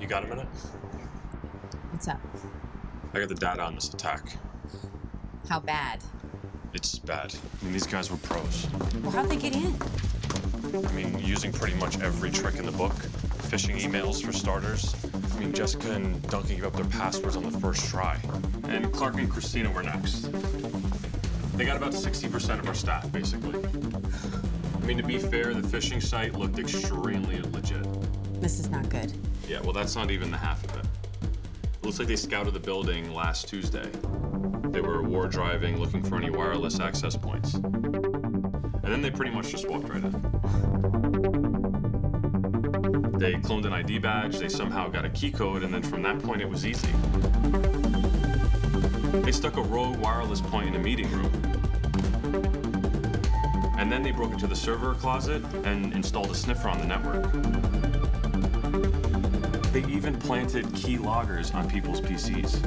You got a minute? What's up? I got the data on this attack. How bad? It's bad. I mean, these guys were pros. Well, how'd they get in? I mean, using pretty much every trick in the book. Phishing emails for starters. I mean, Jessica and Duncan gave up their passwords on the first try. And Clark and Christina were next. They got about 60% of our staff, basically. I mean, to be fair, the phishing site looked extremely legit. This is not good. Yeah, well, that's not even the half of it. It looks like they scouted the building last Tuesday. They were war driving, looking for any wireless access points. And then they pretty much just walked right in. They cloned an ID badge, they somehow got a key code, and then from that point it was easy. They stuck a rogue wireless point in a meeting room. And then they broke into the server closet and installed a sniffer on the network. They even planted key loggers on people's PCs.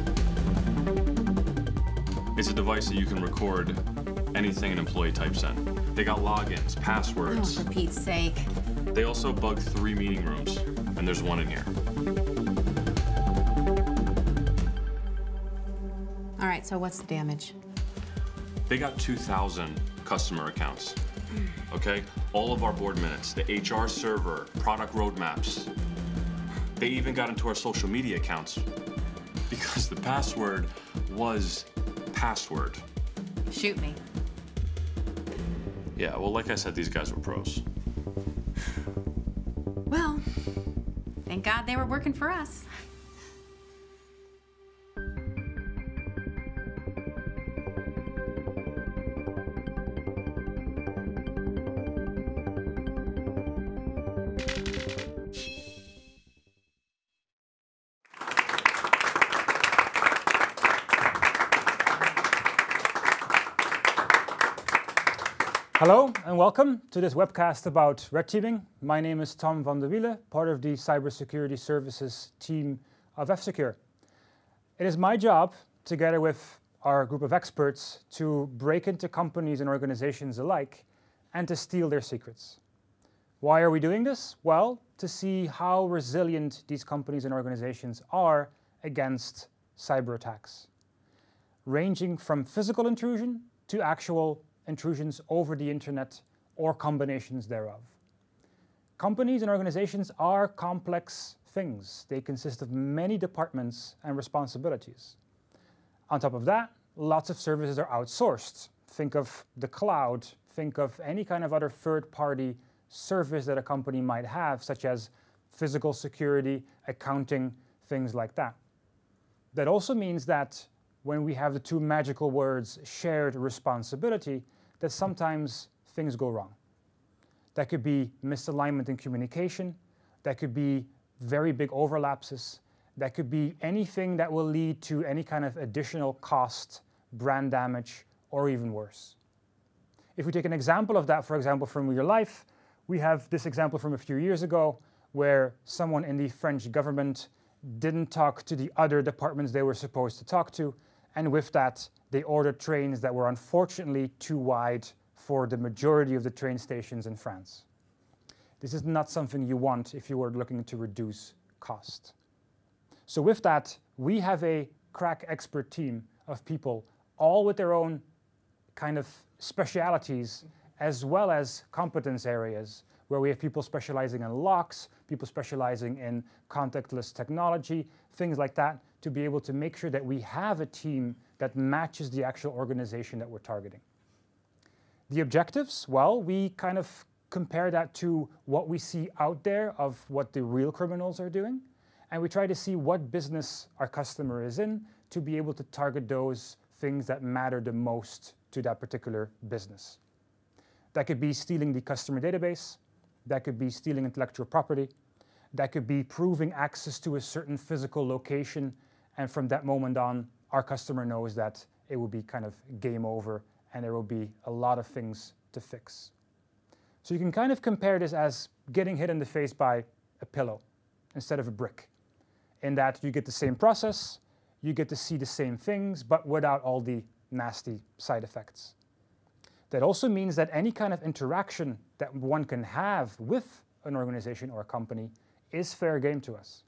It's a device that you can record anything an employee types in. They got logins, passwords. Oh, for Pete's sake. They also bugged 3 meeting rooms, and there's one in here. All right, so what's the damage? They got 2,000 customer accounts, okay? All of our board minutes, the HR server, product roadmaps. They even got into our social media accounts because the password was password. Shoot me. Yeah, well, like I said, these guys were pros. Well, thank God they were working for us. Hello and welcome to this webcast about red teaming. My name is Tom van der Wiele, part of the cybersecurity services team of F-Secure. It is my job, together with our group of experts, to break into companies and organizations alike and to steal their secrets. Why are we doing this? Well, to see how resilient these companies and organizations are against cyber attacks, ranging from physical intrusion to actual intrusions over the internet or combinations thereof. Companies and organizations are complex things. They consist of many departments and responsibilities. On top of that, lots of services are outsourced. Think of the cloud, think of any kind of other third-party service that a company might have, such as physical security, accounting, things like that. That also means that when we have the two magical words shared responsibility, that sometimes things go wrong. That could be misalignment in communication, that could be very big overlapses, that could be anything that will lead to any kind of additional cost, brand damage, or even worse. If we take an example of that, for example, from real life, we have this example from a few years ago where someone in the French government didn't talk to the other departments they were supposed to talk to, and with that, they ordered trains that were unfortunately too wide for the majority of the train stations in France. This is not something you want if you were looking to reduce cost. So with that, we have a crack expert team of people, all with their own kind of specialities, as well as competence areas, where we have people specializing in locks, people specializing in contactless technology, things like that, to be able to make sure that we have a team that matches the actual organization that we're targeting. The objectives, well, we kind of compare that to what we see out there of what the real criminals are doing, and we try to see what business our customer is in to be able to target those things that matter the most to that particular business. That could be stealing the customer database, that could be stealing intellectual property, that could be proving access to a certain physical location, and from that moment on, our customer knows that it will be kind of game over and there will be a lot of things to fix. So you can kind of compare this as getting hit in the face by a pillow instead of a brick, in that you get the same process, you get to see the same things, but without all the nasty side effects. That also means that any kind of interaction that one can have with an organization or a company is fair game to us.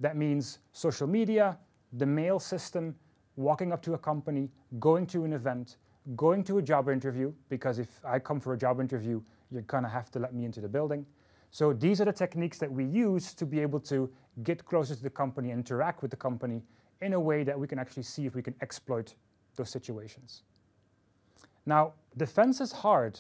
That means social media, the mail system, walking up to a company, going to an event, going to a job interview, because if I come for a job interview, you're gonna have to let me into the building. So these are the techniques that we use to be able to get closer to the company, interact with the company in a way that we can actually see if we can exploit those situations. Now, defense is hard,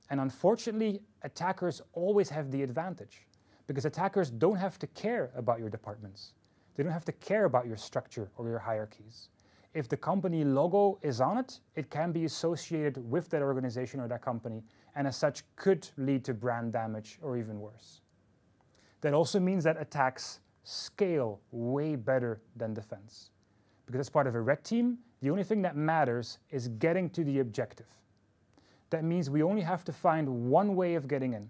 and unfortunately, attackers always have the advantage, because attackers don't have to care about your departments. They don't have to care about your structure or your hierarchies. If the company logo is on it, it can be associated with that organization or that company, and as such could lead to brand damage or even worse. That also means that attacks scale way better than defense. Because as part of a red team, the only thing that matters is getting to the objective. That means we only have to find one way of getting in,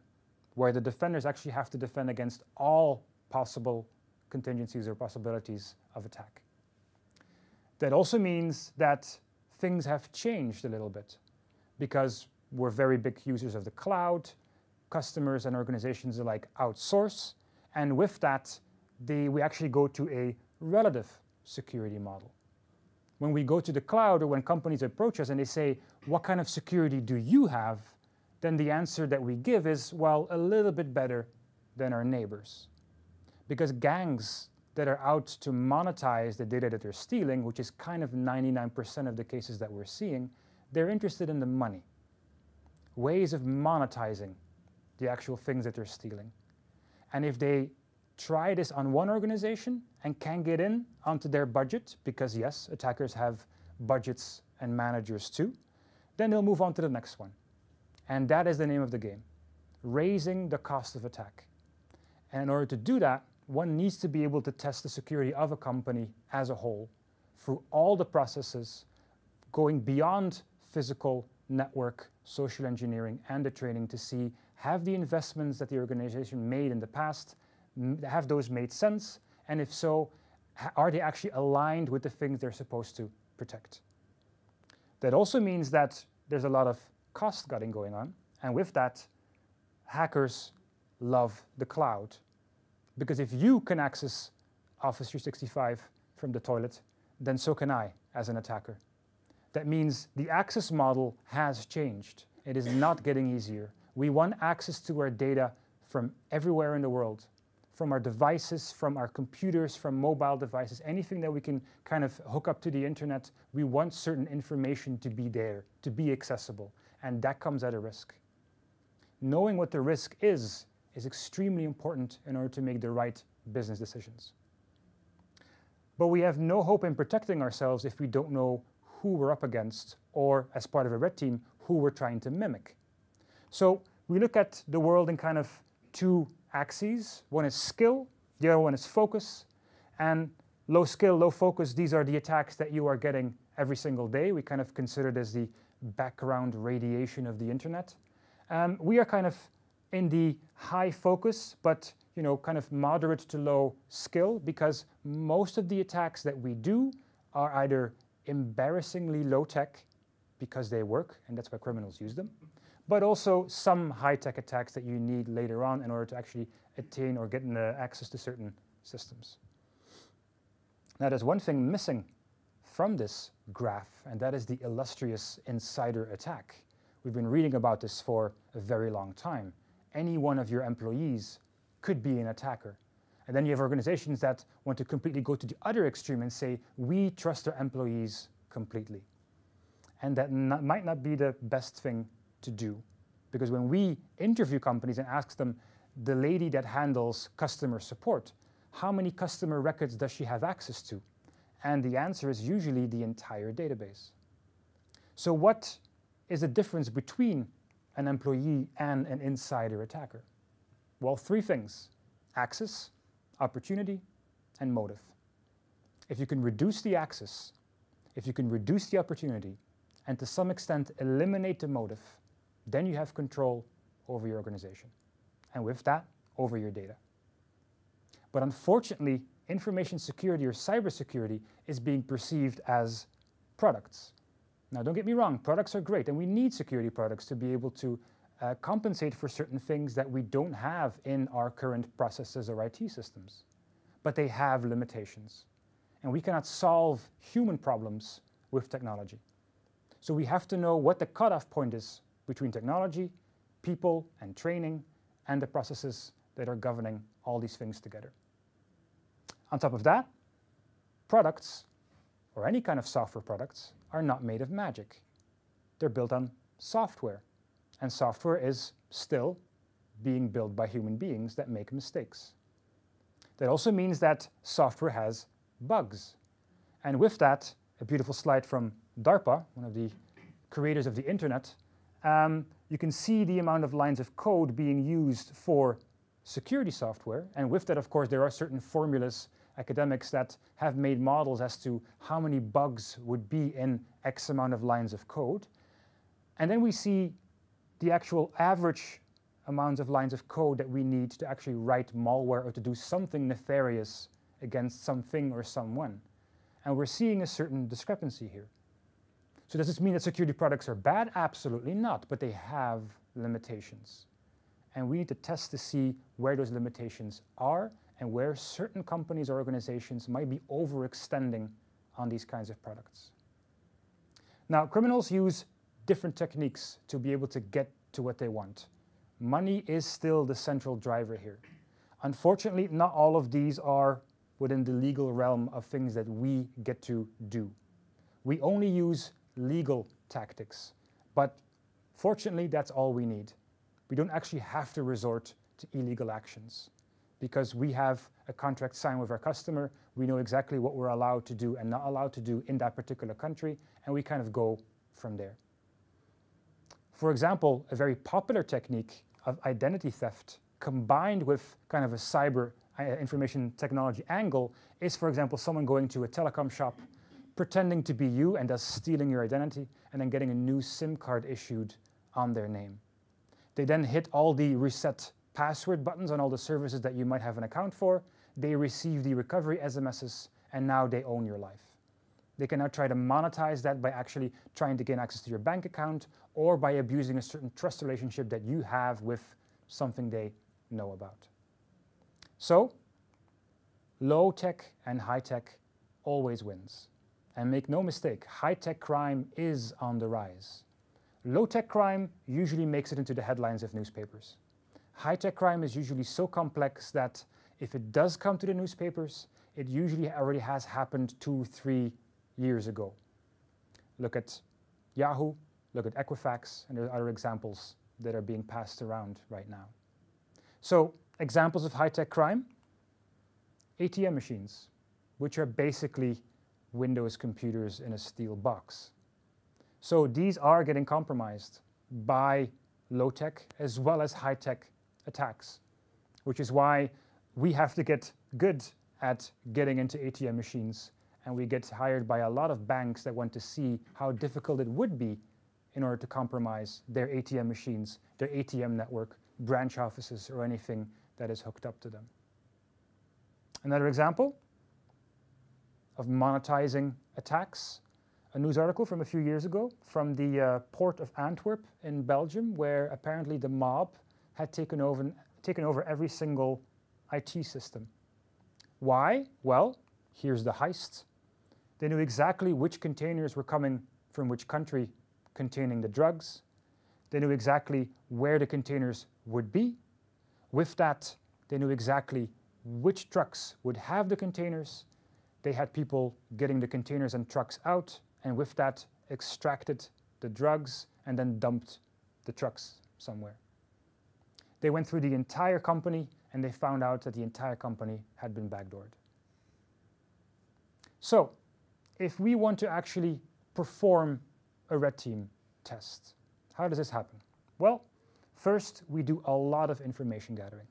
where the defenders actually have to defend against all possible contingencies or possibilities of attack. That also means that things have changed a little bit, because we're very big users of the cloud, customers and organizations alike outsource, and with that, we actually go to a relative security model. When we go to the cloud, or when companies approach us and they say, what kind of security do you have? Then the answer that we give is, well, a little bit better than our neighbors. Because gangs that are out to monetize the data that they're stealing, which is kind of 99% of the cases that we're seeing, they're interested in the money. Ways of monetizing the actual things that they're stealing. And if they try this on one organization and can get in onto their budget, because yes, attackers have budgets and managers too, then they'll move on to the next one. And that is the name of the game, raising the cost of attack. And in order to do that, one needs to be able to test the security of a company as a whole through all the processes, going beyond physical, network, social engineering, and the training to see, have the investments that the organization made in the past, have those made sense? And if so, are they actually aligned with the things they're supposed to protect? That also means that there's a lot of cost cutting going on. And with that, hackers love the cloud. Because if you can access Office 365 from the toilet, then so can I as an attacker. That means the access model has changed. It is not getting easier. We want access to our data from everywhere in the world, from our devices, from our computers, from mobile devices, anything that we can kind of hook up to the internet. We want certain information to be there, to be accessible, and that comes at a risk. Knowing what the risk is extremely important in order to make the right business decisions. But we have no hope in protecting ourselves if we don't know who we're up against, or as part of a red team, who we're trying to mimic. So we look at the world in kind of two axes. One is skill, the other one is focus. And low skill, low focus, these are the attacks that you are getting every single day. We kind of consider this the background radiation of the internet. We are kind of in the high focus, but kind of moderate to low skill, because most of the attacks that we do are either embarrassingly low tech, because they work, and that's why criminals use them, but also some high-tech attacks that you need later on in order to actually attain or get access to certain systems. Now, there's one thing missing from this graph, and that is the illustrious insider attack. We've been reading about this for a very long time. Any one of your employees could be an attacker. And then you have organizations that want to completely go to the other extreme and say, we trust our employees completely. And that might not be the best thing to do. Because when we interview companies and ask them, the lady that handles customer support, how many customer records does she have access to? And the answer is usually the entire database. So what is the difference between an employee and an insider attacker? Well, three things: access, opportunity, and motive. If you can reduce the access, if you can reduce the opportunity, and to some extent eliminate the motive, then you have control over your organization. And with that, over your data. But unfortunately, information security or cybersecurity is being perceived as products. Now, don't get me wrong, products are great, and we need security products to be able to compensate for certain things that we don't have in our current processes or IT systems. but they have limitations. And we cannot solve human problems with technology. So we have to know what the cutoff point is between technology, people, and training, and the processes that are governing all these things together. On top of that, products, or any kind of software products, are not made of magic. They're built on software, and software is still being built by human beings that make mistakes. That also means that software has bugs. And with that, a beautiful slide from DARPA, one of the creators of the internet, you can see the amount of lines of code being used for security software. And with that, of course, there are certain formulas, academics that have made models as to how many bugs would be in X amount of lines of code. And then we see the actual average amounts of lines of code that we need to actually write malware or to do something nefarious against something or someone. And we're seeing a certain discrepancy here. So does this mean that security products are bad? Absolutely not, but they have limitations. And we need to test to see where those limitations are and where certain companies or organizations might be overextending on these kinds of products. Now, criminals use different techniques to be able to get to what they want. Money is still the central driver here. Unfortunately, not all of these are within the legal realm of things that we get to do. We only use legal tactics, but fortunately, that's all we need. We don't actually have to resort to illegal actions because we have a contract signed with our customer. We know exactly what we're allowed to do and not allowed to do in that particular country, and we kind of go from there. For example, a very popular technique of identity theft combined with kind of a cyber information technology angle is, for example, someone going to a telecom shop, pretending to be you and thus stealing your identity, and then getting a new SIM card issued on their name. They then hit all the reset password buttons on all the services that you might have an account for. They receive the recovery SMSs, and now they own your life. They can now try to monetize that by actually trying to gain access to your bank account or by abusing a certain trust relationship that you have with something they know about. So, low tech and high tech always wins. And make no mistake, high tech crime is on the rise. Low tech crime usually makes it into the headlines of newspapers. High tech crime is usually so complex that if it does come to the newspapers, it usually already has happened 2-3 years ago. Look at Yahoo, look at Equifax, and there are other examples that are being passed around right now. So, examples of high-tech crime: ATM machines, which are basically Windows computers in a steel box. So these are getting compromised by low-tech as well as high-tech attacks, which is why we have to get good at getting into ATM machines, and we get hired by a lot of banks that want to see how difficult it would be in order to compromise their ATM machines, their ATM network, branch offices, or anything that is hooked up to them. Another example of monetizing attacks, a news article from a few years ago from the port of Antwerp in Belgium, where apparently the mob had taken over every single IT system. Why? Well, here's the heist. They knew exactly which containers were coming from which country containing the drugs. They knew exactly where the containers would be. With that, they knew exactly which trucks would have the containers. They had people getting the containers and trucks out, and with that, extracted the drugs and then dumped the trucks somewhere. They went through the entire company, and they found out that the entire company had been backdoored. So, if we want to actually perform a red team test, how does this happen? Well, first, we do a lot of information gathering.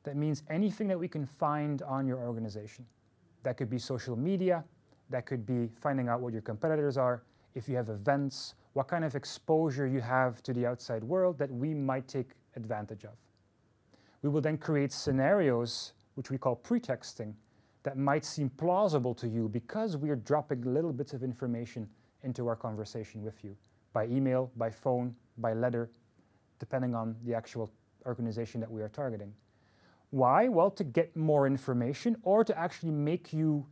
That means anything that we can find on your organization. That could be social media, that could be finding out what your competitors are, if you have events, what kind of exposure you have to the outside world that we might take advantage of. We will then create scenarios, which we call pretexting, that might seem plausible to you because we are dropping little bits of information into our conversation with you, by email, by phone, by letter, depending on the actual organization that we are targeting. Why? Well, to get more information or to actually make you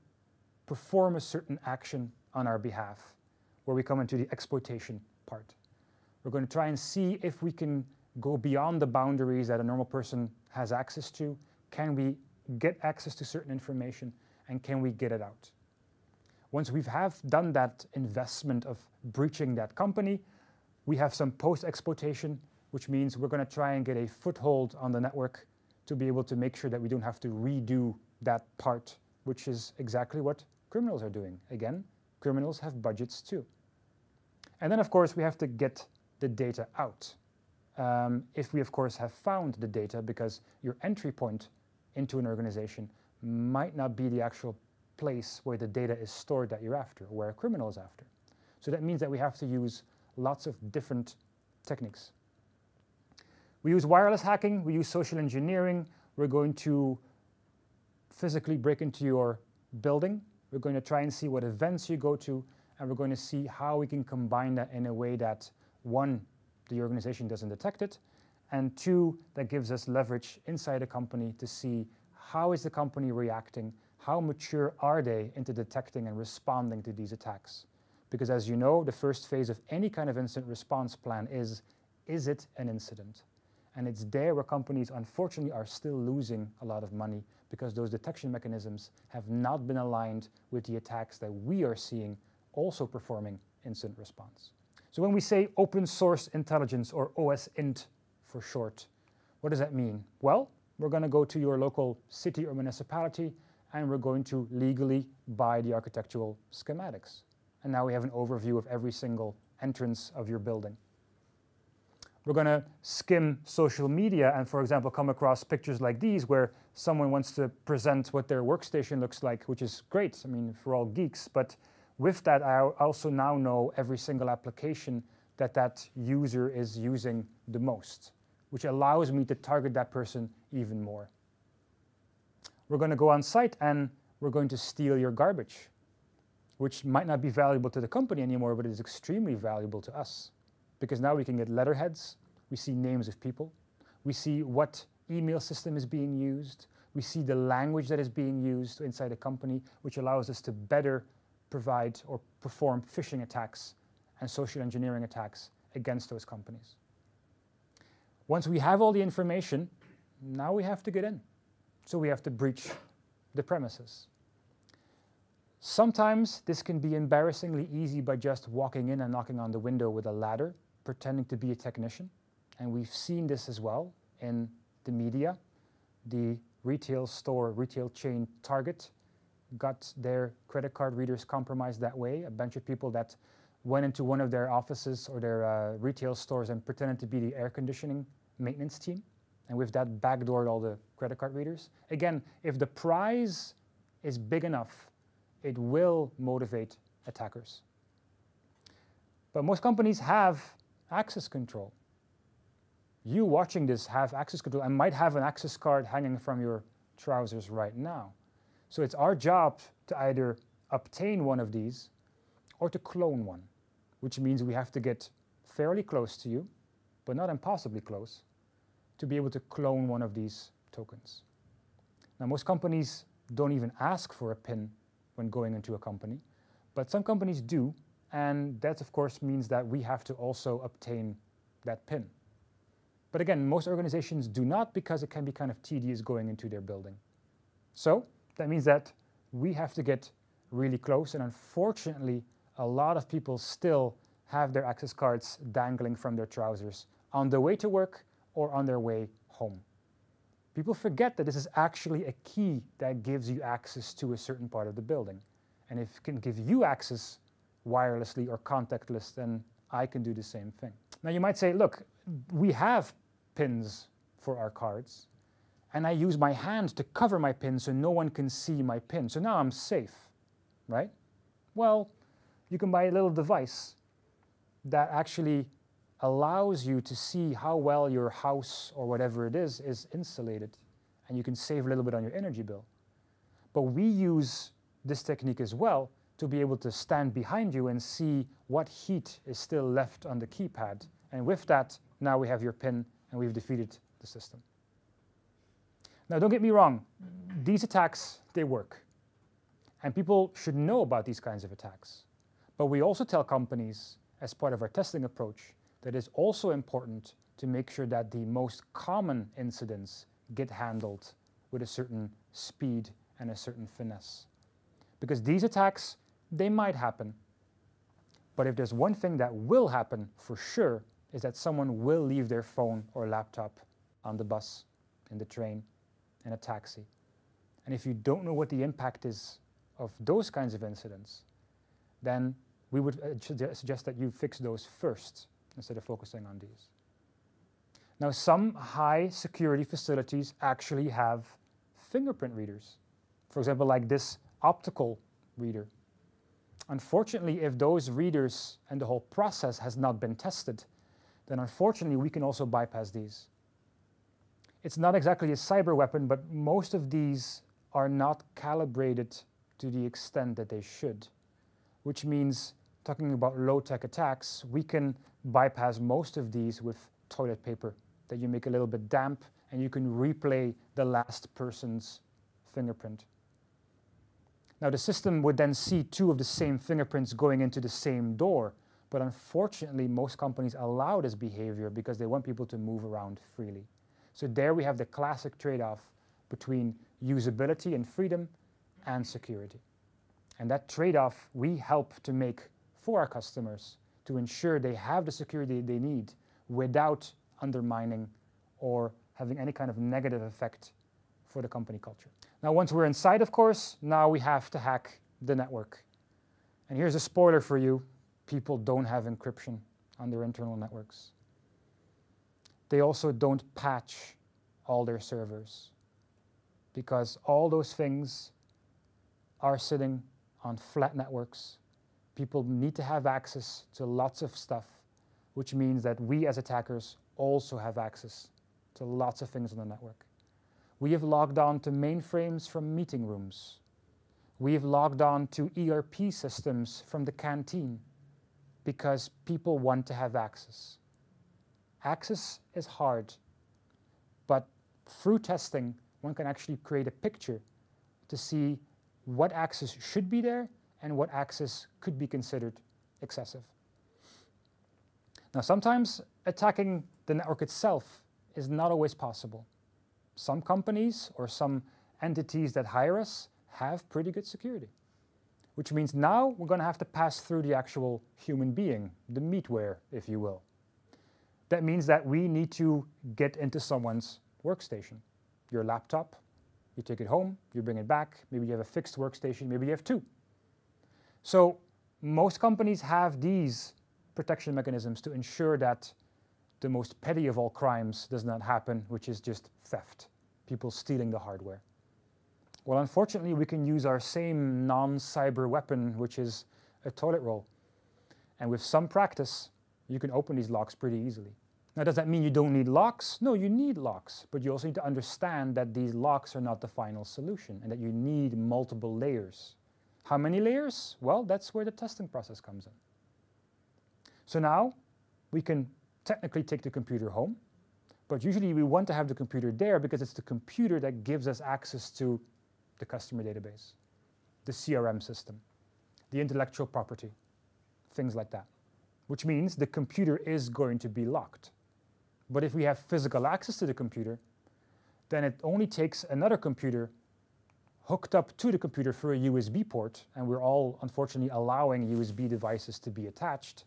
perform a certain action on our behalf, where we come into the exploitation part. We're going to try and see if we can go beyond the boundaries that a normal person has access to. Can we get access to certain information, and can we get it out? Once we have done that investment of breaching that company, we have some post-exploitation, which means we're going to try and get a foothold on the network to be able to make sure that we don't have to redo that part, which is exactly what criminals are doing. Again, criminals have budgets too. And then, of course, we have to get the data out. If we, of course, have found the data, because your entry point into an organization might not be the actual place where the data is stored that you're after, or where a criminal is after. So that means that we have to use lots of different techniques. We use wireless hacking, we use social engineering. We're going to physically break into your building. We're going to try and see what events you go to, and we're going to see how we can combine that in a way that, one, the organization doesn't detect it, and two, that gives us leverage inside a company to see how is the company reacting, how mature are they into detecting and responding to these attacks. Because as you know, the first phase of any kind of incident response plan is it an incident? And it's there where companies, unfortunately, are still losing a lot of money because those detection mechanisms have not been aligned with the attacks that we are seeing also performing incident response. So when we say open source intelligence, or OSINT for short, what does that mean? Well, we're going to go to your local city or municipality and we're going to legally buy the architectural schematics. And now we have an overview of every single entrance of your building. We're going to skim social media and, for example, come across pictures like these where someone wants to present what their workstation looks like, which is great. I mean, for all geeks. But with that, I also now know every single application that that user is using the most, which allows me to target that person even more. We're going to go on site and we're going to steal your garbage, which might not be valuable to the company anymore, but it is extremely valuable to us. Because now we can get letterheads, we see names of people, we see what email system is being used, we see the language that is being used inside a company, which allows us to better provide or perform phishing attacks and social engineering attacks against those companies. Once we have all the information, now we have to get in. So we have to breach the premises. Sometimes this can be embarrassingly easy by just walking in and knocking on the window with a ladder, pretending to be a technician. And we've seen this as well in the media. The retail chain Target got their credit card readers compromised that way. A bunch of people that went into one of their offices or their retail stores and pretended to be the air conditioning maintenance team. And with that, backdoored all the credit card readers. Again, if the prize is big enough, it will motivate attackers. But most companies have access control. You watching this have access control and might have an access card hanging from your trousers right now. So it's our job to either obtain one of these or to clone one, which means we have to get fairly close to you, but not impossibly close, to be able to clone one of these tokens. Now, most companies don't even ask for a PIN when going into a company, but some companies do, and that, of course, means that we have to also obtain that PIN. But again, most organizations do not, because it can be kind of tedious going into their building. So that means that we have to get really close, and unfortunately, a lot of people still have their access cards dangling from their trousers on their way to work or on their way home. People forget that this is actually a key that gives you access to a certain part of the building. And if it can give you access wirelessly or contactless, then I can do the same thing. Now you might say, look, we have pins for our cards, and I use my hand to cover my pin so no one can see my pin. So now I'm safe, right? Well, you can buy a little device that actually allows you to see how well your house or whatever it is insulated, and you can save a little bit on your energy bill. But we use this technique as well to be able to stand behind you and see what heat is still left on the keypad. And with that, now we have your PIN and we've defeated the system. Now, don't get me wrong, these attacks, they work. And people should know about these kinds of attacks. But we also tell companies, as part of our testing approach, that it's also important to make sure that the most common incidents get handled with a certain speed and a certain finesse. Because these attacks, they might happen. But if there's one thing that will happen for sure, is that someone will leave their phone or laptop on the bus, in the train, in a taxi. And if you don't know what the impact is of those kinds of incidents, then we would suggest that you fix those first instead of focusing on these. Now, some high security facilities actually have fingerprint readers. For example, like this optical reader. Unfortunately, if those readers and the whole process has not been tested, then unfortunately we can also bypass these. It's not exactly a cyber weapon, but most of these are not calibrated to the extent that they should, which means, talking about low-tech attacks, we can bypass most of these with toilet paper that you make a little bit damp and you can replay the last person's fingerprint. Now, the system would then see two of the same fingerprints going into the same door, but unfortunately most companies allow this behavior because they want people to move around freely. So there we have the classic trade-off between usability and freedom and security. And that trade-off we help to make for our customers to ensure they have the security they need without undermining or having any kind of negative effect for the company culture. Now, once we're inside, of course, now we have to hack the network. And here's a spoiler for you. People don't have encryption on their internal networks. They also don't patch all their servers because all those things are sitting on flat networks. People need to have access to lots of stuff, which means that we as attackers also have access to lots of things on the network. We have logged on to mainframes from meeting rooms. We have logged on to ERP systems from the canteen because people want to have access. Access is hard, but through testing, one can actually create a picture to see what access should be there and what access could be considered excessive. Now, sometimes attacking the network itself is not always possible. Some companies or some entities that hire us have pretty good security, which means now we're going to have to pass through the actual human being, the meatware, if you will. That means that we need to get into someone's workstation. Your laptop, you take it home, you bring it back, maybe you have a fixed workstation, maybe you have two. So most companies have these protection mechanisms to ensure that the most petty of all crimes does not happen, which is just theft, people stealing the hardware. Well, unfortunately, we can use our same non-cyber weapon, which is a toilet roll. And with some practice, you can open these locks pretty easily. Now, does that mean you don't need locks? No, you need locks, but you also need to understand that these locks are not the final solution and that you need multiple layers. How many layers? Well, that's where the testing process comes in. So now we can technically take the computer home, but usually we want to have the computer there because it's the computer that gives us access to the customer database, the CRM system, the intellectual property, things like that, which means the computer is going to be locked. But if we have physical access to the computer, then it only takes another computer hooked up to the computer through a USB port, and we're all unfortunately allowing USB devices to be attached.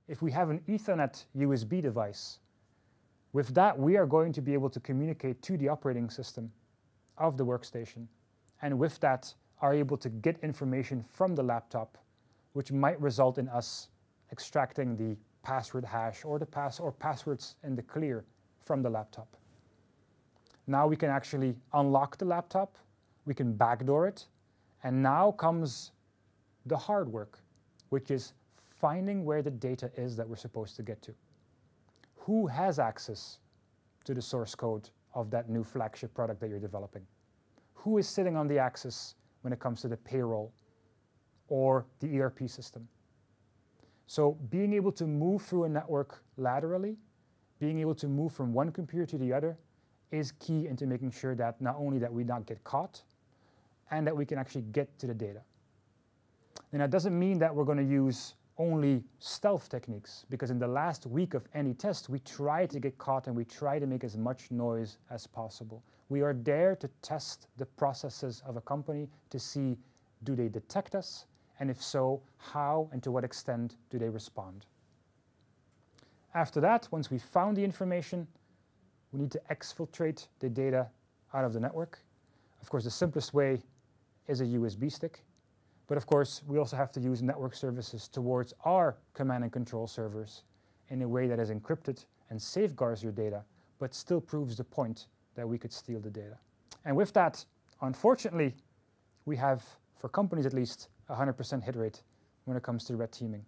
If we have an Ethernet USB device, with that we are going to be able to communicate to the operating system of the workstation, and with that are able to get information from the laptop, which might result in us extracting the password hash or passwords in the clear from the laptop. Now we can actually unlock the laptop, we can backdoor it, and now comes the hard work, which is finding where the data is that we're supposed to get to. Who has access to the source code of that new flagship product that you're developing? Who is sitting on the access when it comes to the payroll or the ERP system? So being able to move through a network laterally, being able to move from one computer to the other, is key into making sure that not only that we not get caught, and that we can actually get to the data. And that doesn't mean that we're going to use only stealth techniques, because in the last week of any test, we try to get caught and we try to make as much noise as possible. We are there to test the processes of a company to see, do they detect us? And if so, how and to what extent do they respond? After that, once we found the information, we need to exfiltrate the data out of the network. Of course, the simplest way is a USB stick. But of course, we also have to use network services towards our command and control servers in a way that is encrypted and safeguards your data, but still proves the point that we could steal the data. And with that, unfortunately, we have, for companies at least, 100% hit rate when it comes to red teaming,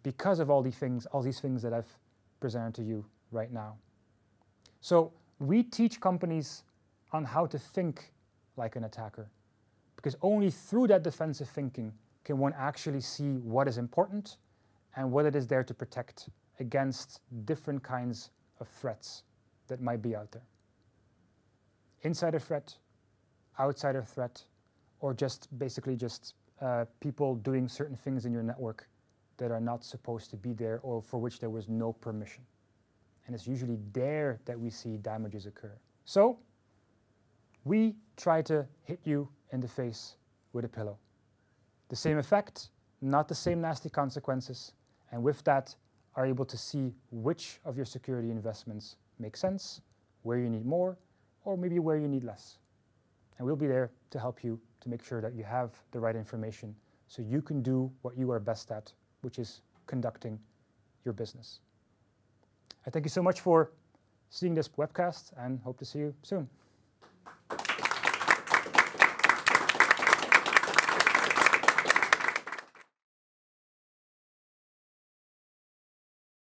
because of all these things that I've presented to you right now. So we teach companies on how to think like an attacker, because only through that defensive thinking can one actually see what is important and what it is there to protect against different kinds of threats that might be out there. Insider threat, outsider threat, or just basically just people doing certain things in your network that are not supposed to be there or for which there was no permission. And it's usually there that we see damages occur. So we try to hit you in the face with a pillow. The same effect, not the same nasty consequences, and with that are able to see which of your security investments make sense, where you need more, or maybe where you need less. And we'll be there to help you to make sure that you have the right information so you can do what you are best at, which is conducting your business. I thank you so much for seeing this webcast and hope to see you soon.